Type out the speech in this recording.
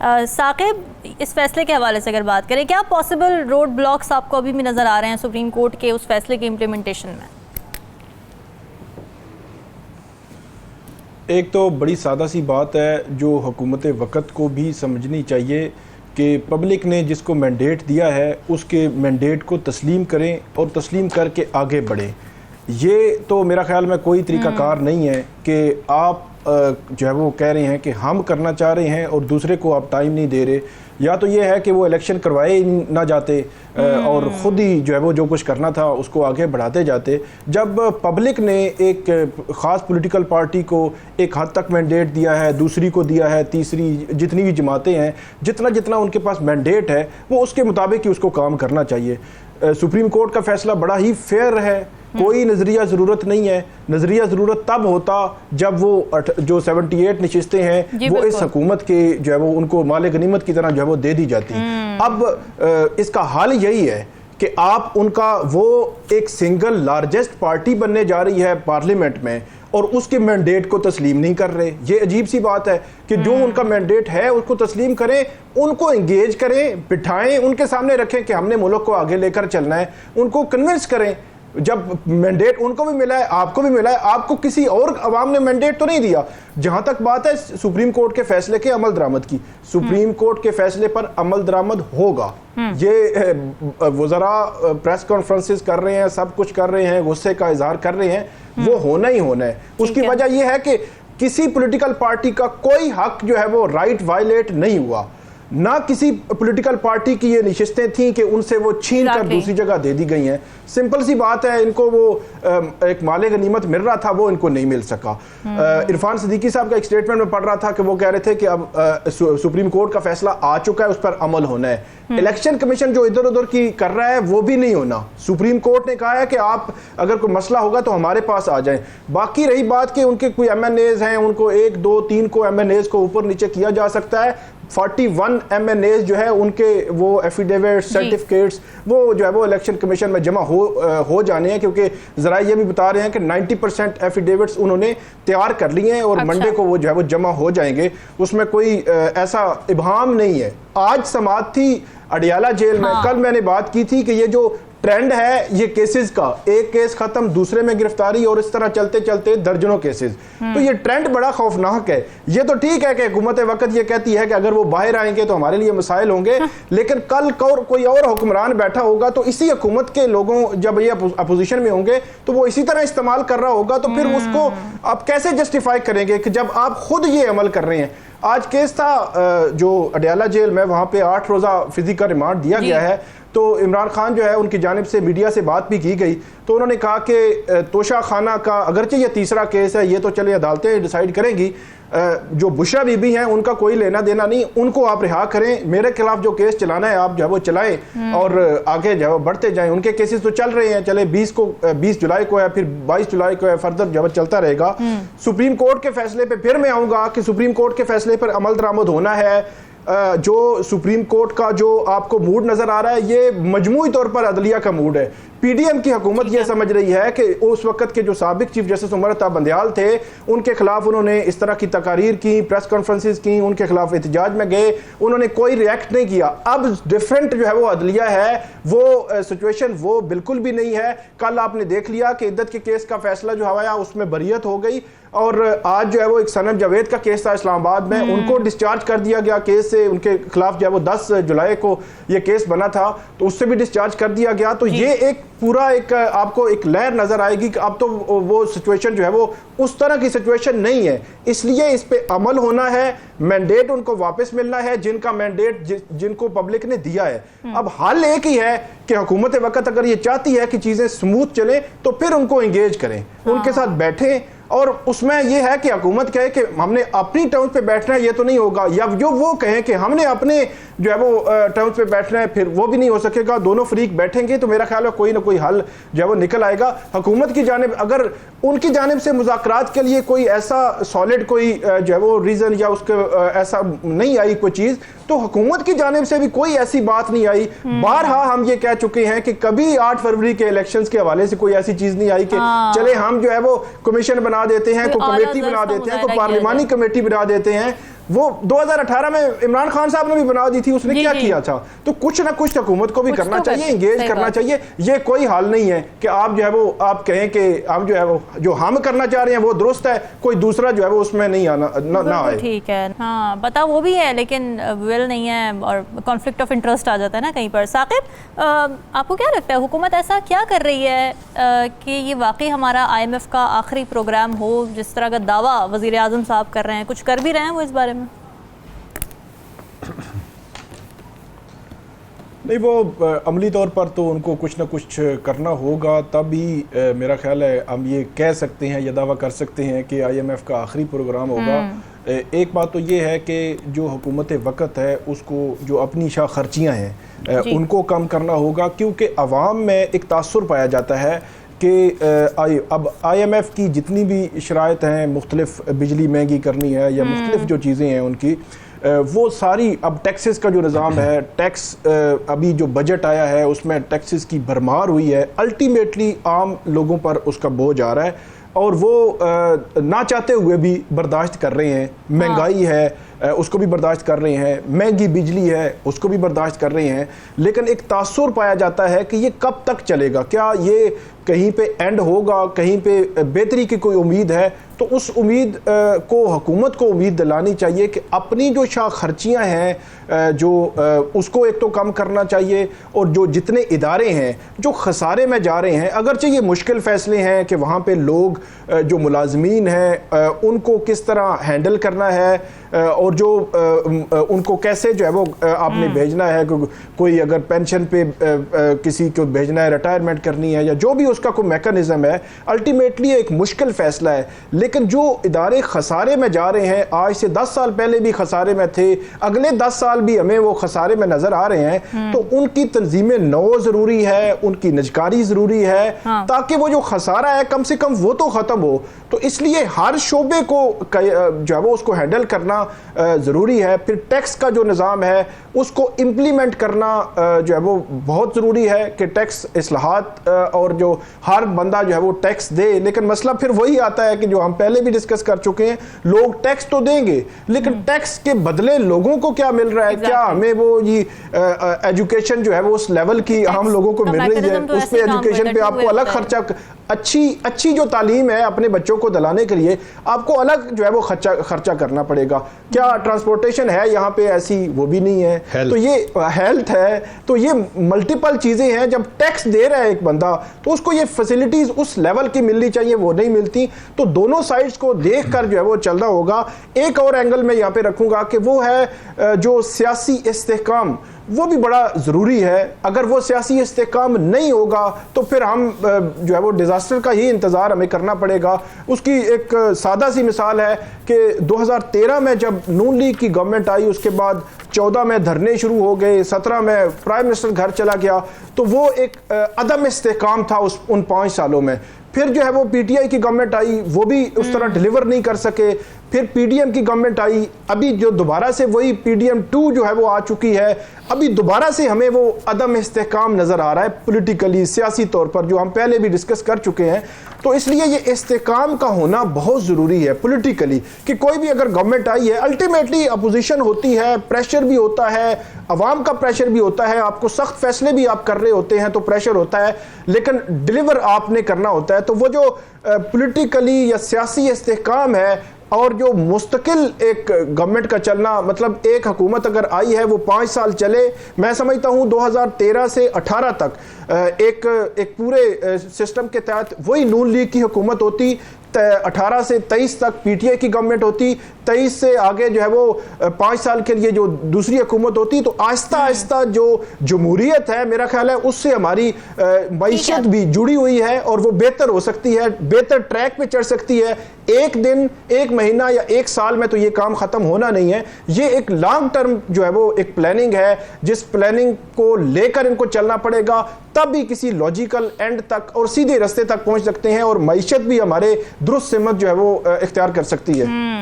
साकिब, इस फैसले के हवाले से अगर बात करें, क्या पॉसिबल रोड ब्लॉक्स आपको अभी भी नज़र आ रहे हैं सुप्रीम कोर्ट के उस फैसले के इम्प्लीमेंटेशन में? एक तो बड़ी सादा सी बात है जो हुकूमत वक़्त को भी समझनी चाहिए कि पब्लिक ने जिसको मैंडेट दिया है उसके मैंडेट को तस्लीम करें और तस्लीम करके आगे बढ़ें। ये तो मेरा ख्याल में कोई तरीक़ाकार नहीं है कि आप जो है वो कह रहे हैं कि हम करना चाह रहे हैं और दूसरे को आप टाइम नहीं दे रहे, या तो ये है कि वो इलेक्शन करवाए ना जाते और ख़ुद ही जो है वो जो कुछ करना था उसको आगे बढ़ाते जाते। जब पब्लिक ने एक ख़ास पॉलिटिकल पार्टी को एक हद तक मैंडेट दिया है, दूसरी को दिया है, तीसरी, जितनी भी जमातें हैं, जितना जितना उनके पास मैंडेट है वो उसके मुताबिक ही उसको काम करना चाहिए। सुप्रीम कोर्ट का फैसला बड़ा ही फेयर है, कोई नज़रिया ज़रूरत नहीं है। नज़रिया ज़रूरत तब होता जब वो जो 78 नशिस्तें हैं वो इस हुकूमत के जो है वो उनको माले गनीमत की तरह जो है वो दे दी जाती। अब इसका हल यही है कि आप उनका वो एक सिंगल लार्जेस्ट पार्टी बनने जा रही है पार्लियामेंट में और उसके मैंडेट को तस्लीम नहीं कर रहे। ये अजीब सी बात है कि जो उनका मैंडेट है उसको तस्लीम करें, उनको एंगेज करें, बिठाएं, उनके सामने रखें कि हमने मुल्क को आगे लेकर चलना है, उनको कन्विंस करें। जब मैंडेट उनको भी मिला है, आपको भी मिला है, आपको किसी और अवाम ने मैंडेट तो नहीं दिया। जहां तक बात है सुप्रीम कोर्ट के फैसले के अमल दरामद की, सुप्रीम कोर्ट के फैसले पर अमल दरामद होगा। ये वज़रा प्रेस कॉन्फ्रेंसेस कर रहे हैं, सब कुछ कर रहे हैं, गुस्से का इजहार कर रहे हैं, वो होना ही होना है। उसकी वजह यह है कि किसी पॉलिटिकल पार्टी का कोई हक जो है वो राइट वायलेट नहीं हुआ, ना किसी पॉलिटिकल पार्टी की ये नशिस्तें थीं कि उनसे वो छीन कर दूसरी जगह दे दी गई हैं। सिंपल सी बात है, इनको वो एक माले गनीमत मिल रहा था वो इनको नहीं मिल सका। इरफान सिद्दीकी साहब का एक स्टेटमेंट में पढ़ रहा था कि वो कह रहे थे कि अब सुप्रीम कोर्ट का फैसला आ चुका है, उस पर अमल होना है। इलेक्शन कमीशन जो इधर उधर की कर रहा है वो भी नहीं होना। सुप्रीम कोर्ट ने कहा है कि आप अगर कोई मसला होगा तो हमारे पास आ जाएं। बाकी रही बात कि उनके कोई MNAs हैं, उनको 1 2 3 को MNAs को ऊपर नीचे किया जा सकता है। 41 MNAs जो है उनके वो एफिडेविट सर्टिफिकेट्स वो जो है वो इलेक्शन कमीशन में जमा हो जाने हैं, क्योंकि जरा ये भी बता रहे हैं कि 90% एफिडेविट्स उन्होंने तैयार कर लिए हैं और मंडे को वो जो है वो जमा हो जाएंगे। उसमें कोई ऐसा इब्हाम नहीं है। आज समाअत थी अडियाला जेल में, कल मैंने बात की थी कि ये जो ट्रेंड है ये केसेस का, एक केस खत्म, दूसरे में गिरफ्तारी और इस तरह चलते चलते दर्जनों केसेस, तो ये ट्रेंड बड़ा खौफनाक है। ये तो ठीक है कि हुकूमत वक्त ये कहती है कि अगर वो बाहर आएंगे तो हमारे लिए मसाइल होंगे, लेकिन कल कोई और हुक्मरान बैठा होगा तो इसी हुकूमत के लोगों, जब ये अपोजिशन में होंगे तो वो इसी तरह इस्तेमाल कर रहा होगा, तो फिर उसको आप कैसे जस्टिफाई करेंगे कि जब आप खुद ये अमल कर रहे हैं। आज केस था जो अडियाला जेल में, वहां पे 8 रोजा फिजिकल रिमांड दिया गया है। तो इमरान खान जो है उनकी जानिब से मीडिया से बात भी की गई, तो उन्होंने कहा कि तोशा खाना का अगरचे ये तीसरा केस है, ये तो चलिए अदालतें डिसाइड करेंगी, जो बुशरा बीबी हैं उनका कोई लेना देना नहीं, उनको आप रिहा करें, मेरे खिलाफ जो केस चलाना है आप जो है वो चलाएं और आगे जो है बढ़ते जाएं। उनके केसेस तो चल रहे हैं, चले 20 जुलाई को है, फिर 22 जुलाई को है, फर्दर जो है चलता रहेगा। सुप्रीम कोर्ट के फैसले पे फिर मैं आऊंगा कि सुप्रीम कोर्ट के फैसले पर अमल दरामद होना है। जो सुप्रीम कोर्ट का जो आपको मूड नजर आ रहा है ये मजमूई तौर पर अदलिया का मूड है। पीडीएम की हुकूमत यह समझ रही है कि उस वक्त के जो साबिक चीफ जस्टिस उमर अता बंदयाल थे उनके खिलाफ उन्होंने इस तरह की तकारीर की, प्रेस कॉन्फ्रेंसेस की, उनके खिलाफ एहतजाज में गए, उन्होंने कोई रिएक्ट नहीं किया। अब डिफरेंट जो है वो अदलिया है, वो सिचुएशन वो बिल्कुल भी नहीं है। कल आपने देख लिया कि इद्दत के केस का फैसला जो हवाया उसमें बरियत हो गई, और आज जो है वो एक सनम जावेद का केस था इस्लामाबाद में, उनको डिस्चार्ज कर दिया गया केस से। उनके खिलाफ जो है वो 10 जुलाई को ये केस बना था, तो उससे भी डिस्चार्ज कर दिया गया। तो ये एक पूरा एक आपको एक लहर नजर आएगी कि अब तो वो सिचुएशन जो है वो उस तरह की सिचुएशन नहीं है। इसलिए इस पे अमल होना है, मैंडेट उनको वापस मिलना है जिनका मैंडेट जिनको पब्लिक ने दिया है। अब हल एक ही है कि हुकूमत वक्त अगर ये चाहती है कि चीजें स्मूथ चले तो फिर उनको एंगेज करें, उनके साथ बैठें, और उसमें यह है कि हुकूमत कहे कि हमने अपनी टर्म्स पे बैठना है, ये तो नहीं होगा, या जो वो कहें कि हमने अपने जो है वो टर्म्स पे बैठना है, फिर वो भी नहीं हो सकेगा। दोनों फरीक बैठेंगे तो मेरा ख्याल है कोई ना कोई हल जो है वो निकल आएगा। हुकूमत की जानिब अगर उनकी जानिब से मुज़ाकरात के लिए कोई ऐसा सॉलिड कोई जो है वो रीज़न या उसके ऐसा नहीं आई कोई चीज़, तो हुकूमत की जानिब से भी कोई ऐसी बात नहीं आई। बारहा हम ये कह चुके हैं कि कभी 8 फरवरी के इलेक्शंस के हवाले से कोई ऐसी चीज़ नहीं आई कि चले हम जो है वो कमीशन बना देते हैं, कोई कमेटी बना देते हैं, कोई पार्लिमानी कमेटी बना देते हैं। वो 2018 में इमरान खान साहब ने भी बना दी थी, उसने क्या किया था। तो कुछ ना कुछ हुकूमत को भी करना चाहिए, इंगेज करना चाहिए। ये कोई हाल नहीं है कि आप जो है वो आप कहें कि हम जो है वो जो हम करना चाह रहे हैं वो दुरुस्त है, कोई दूसरा जो है वो उसमें नहीं आना ना आए। ठीक है, हाँ पता वो भी है, लेकिन विल नहीं है और कॉन्फ्लिक्ट ऑफ इंटरेस्ट आ जाता है ना कहीं पर। साकिब, आपको क्या लगता है हुकूमत ऐसा क्या कर रही है कि ये वाकई हमारा IMF का आखिरी प्रोग्राम हो, जिस तरह का दावा वज़ीर आज़म साहब कर रहे हैं, कुछ कर भी रहे हैं वो इस बारे में? नहीं, वो अमली तौर पर तो उनको कुछ ना कुछ करना होगा, तभी मेरा ख्याल है हम ये कह सकते हैं या दावा कर सकते हैं कि IMF का आखिरी प्रोग्राम होगा। एक बात तो ये है कि जो हुकूमत वक़्त है उसको जो अपनी शाह खर्चियाँ हैं उनको कम करना होगा, क्योंकि अवाम में एक तासुर पाया जाता है कि अब IMF की जितनी भी शराइत हैं, मुख्तलिफ बिजली महंगी करनी है या मुख्तलिफ जो चीज़ें हैं उनकी, वो सारी अब टैक्सेस का जो निज़ाम है, टैक्स अभी जो बजट आया है उसमें टैक्सेस की भरमार हुई है, अल्टीमेटली आम लोगों पर उसका बोझ आ रहा है और वो ना चाहते हुए भी बर्दाश्त कर रहे हैं। महंगाई है उसको भी बर्दाश्त कर रहे हैं, महंगी बिजली है उसको भी बर्दाश्त कर रहे हैं, लेकिन एक तासुर पाया जाता है कि ये कब तक चलेगा, क्या ये कहीं पे एंड होगा, कहीं पे बेहतरी की कोई उम्मीद है। तो उस उम्मीद को हुकूमत को उम्मीद दिलानी चाहिए कि अपनी जो शाह खर्चियाँ हैं जो उसको एक तो कम करना चाहिए, और जो जितने इदारे हैं जो खसारे में जा रहे हैं, अगरचे ये मुश्किल फ़ैसले हैं कि वहाँ पे लोग जो मुलाजमीन हैं उनको किस तरह हैंडल करना है और जो उनको कैसे जो है वो आपने भेजना है, कोई अगर पेंशन पे किसी को भेजना है, रिटायरमेंट करनी है या जो भी उसका कोई मैकेनिज्म है, अल्टीमेटली एक मुश्किल फ़ैसला है। लेकिन जो इदारे खसारे में जा रहे हैं, आज से 10 साल पहले भी खसारे में थे, अगले 10 साल भी हमें वो खसारे में नज़र आ रहे हैं, तो उनकी तंजीमें नौ ज़रूरी है, उनकी निजकारी ज़रूरी है, ताकि वो जो खसारा है कम से कम वो तो ख़त्म हो। तो इसलिए हर शोबे को जो है वो उसको हैंडल करना ज़रूरी है। फिर टैक्स का जो निज़ाम है उसको इम्प्लीमेंट करना जो है वो बहुत ज़रूरी है कि टैक्स इस्लाहात और जो हर बंदा जो है वो टैक्स दे। लेकिन मसला फिर वही आता है कि जो हम पहले भी डिस्कस कर चुके हैं, लोग टैक्स तो देंगे लेकिन टैक्स के बदले लोगों को क्या मिल रहा है, क्या हमें वो ये एजुकेशन जो है वो उस लेवल की हम लोगों को मिल रही है, उस पर एजुकेशन पे आपको अलग खर्चा, अच्छी जो तालीम है अपने बच्चों को दिलाने के लिए आपको अलग जो है वो खर्चा करना पड़ेगा। क्या ट्रांसपोर्टेशन है यहाँ पे ऐसी, वो भी नहीं है। तो ये हेल्थ है, तो ये मल्टीपल चीज़ें हैं। जब टैक्स दे रहा है एक बंदा तो उसको ये फैसिलिटीज़ उस लेवल की मिलनी चाहिए, वो नहीं मिलती। तो दोनों साइड्स को देख कर जो है वो चलना होगा। एक और एंगल में यहाँ पे रखूँगा कि वो है जो सियासी इस्तेहकाम, वो भी बड़ा ज़रूरी है। अगर वो सियासी इस्तेहकाम नहीं होगा तो फिर हम जो है वो डिज़ास्टर का ही इंतज़ार हमें करना पड़ेगा। उसकी एक सादा सी मिसाल है कि 2013 में जब नून लीग की गवर्नमेंट आई, उसके बाद 14 में धरने शुरू हो गए, 17 में प्राइम मिनिस्टर घर चला गया, तो वो एक अदम इस्तेहकाम था उन 5 सालों में। फिर जो है वो PTI की गवर्नमेंट आई, वो भी उस तरह डिलीवर नहीं कर सके। फिर PDM की गवर्नमेंट आई, अभी जो दोबारा से वही PDM 2 जो है वो आ चुकी है। अभी दोबारा से हमें वो अदम इस्तेहकाम नज़र आ रहा है पॉलिटिकली, सियासी तौर पर, जो हम पहले भी डिस्कस कर चुके हैं। तो इसलिए ये इस्तेहकाम का होना बहुत ज़रूरी है पॉलिटिकली, कि कोई भी अगर गवर्नमेंट आई है, अल्टीमेटली अपोजिशन होती है, प्रेशर भी होता है, अवाम का प्रेशर भी होता है, आपको सख्त फैसले भी आप कर रहे होते हैं तो प्रेशर होता है, लेकिन डिलीवर आपने करना होता है। तो वो जो पॉलिटिकली या सियासी इस्तेहकाम है और जो मुस्तकिल एक गवर्नमेंट का चलना, मतलब एक हुकूमत अगर आई है वो 5 साल चले, मैं समझता हूँ 2013 से 18 तक एक पूरे सिस्टम के तहत वही नून लीग की हुकूमत होती, 18 से 23 तक PTI की गवर्नमेंट होती, 23 से आगे जो है वो 5 साल के लिए जो दूसरी हुकूमत होती। तो आहिस्ता आहिस्ता जो जमहूरियत है, मेरा ख्याल है उससे हमारी मईशत भी जुड़ी हुई है और वो बेहतर हो सकती है, बेहतर ट्रैक पे चढ़ सकती है। एक दिन, एक महीना या एक साल में तो ये काम ख़त्म होना नहीं है। ये एक लॉन्ग टर्म जो है वो एक प्लानिंग है, जिस प्लानिंग को लेकर इनको चलना पड़ेगा, तब भी किसी लॉजिकल एंड तक और सीधे रास्ते तक पहुंच सकते हैं और मईशत भी हमारे दुरुस्त सिमत जो है वो इख्तियार कर सकती है।